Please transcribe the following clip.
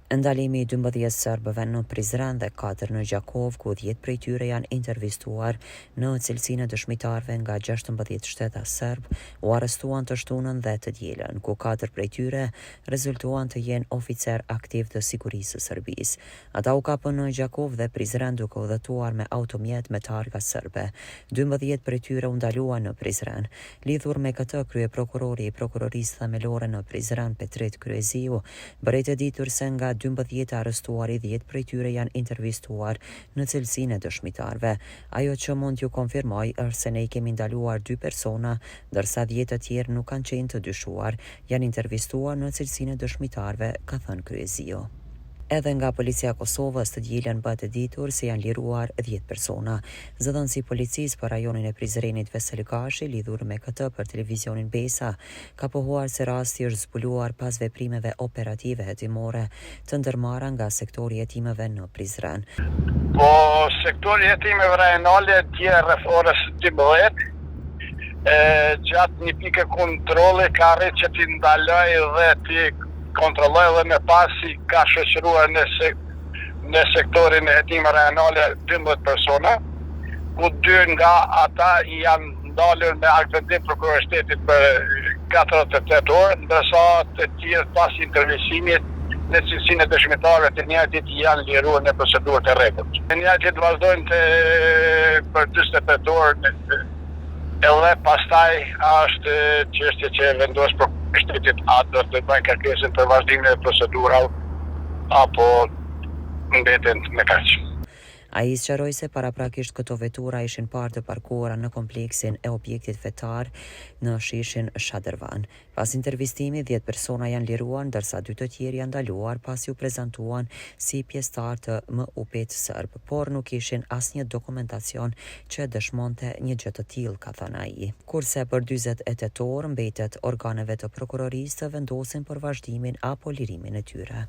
Ndalimi i 12 serbëve në Prizren dhe 4 në Gjakov, ku 10 prej tyre janë intervistuar në cilësinë e dëshmitarëve nga 16 shteta serb, u arrestuan të shtunën dhe të dielën, ku 4 prej tyre rezultuan të jenë oficer aktiv të sigurisë së Serbisë. Ata u kapën në Gjakov dhe Prizren duke udhëtuar me automjet me targa serbe. 12 prej tyre u ndaluan në Prizren. Lidhur me këtë, kryeprokurori i prokurorisë themelore në Prizren, Petrit Kryeziu, bëri të ditur se nga 12 arrestuari, 10 prej tyre janë intervistuar në cilësinë e dëshmitarëve. Ajo që mund t'ju konfirmoj është se ne i kemi ndaluar 2 persona, ndërsa 10 të tjerë nuk kanë qenë të dyshuar, janë intervistuar në cilësinë e dëshmitarëve, ka thënë Kryeziu. Edhe nga policia e Kosovës të dielën bëhet e ditur se janë liruar 10 persona. Zëdhënësi i policisë për rajonin e Prizrenit Veseli Kashi, lidhur me këtë për televizionin Besa, ka pohuar se rasti është zbuluar pas veprimeve operative hetimore të ndërmarra nga sektori i hetimeve në Prizren. Po sektori i hetimeve rajonale dje rreth orës 12, gjatë një pike kontrolli ka arrit që t'i ndaloj dhe t'i kontrolloj dhe me pasi ka shoqëruar në sektorin e hetimeve rajonale 12 persona, ku 2 nga ata janë ndalur me akt vendim prokurori i shtetit për 48 orë, ndërsa të tjerë pas intervistimit në cilësinë e dëshmitarëve të njëjtit janë liruar në procedurë të rregullt. Të njëjtit vazhdojnë për 48 orë, edhe pastaj është çështje që vendos prokurori i shtetit a do të bëjnë kërkesën për vazhdimin e procedurave apo mbeten me kaq. Ai sqaroi se paraprakisht këto vetura ishin parë të parkuara në kompleksin e objektit fetar në shishin Shadërvan. Pas intervistimit, 10 persona janë liruar, ndërsa 2 të tjerë janë ndaluar pasi u prezantuan si pjesëtar të MUP-t serb, por nuk kishin asnjë dokumentacion që dëshmonte një gjë të tillë, ka thënë ai. Kurse për 48 orë mbetet organeve të prokurorisë të vendosin për vazhdimin apo lirimin e tyre.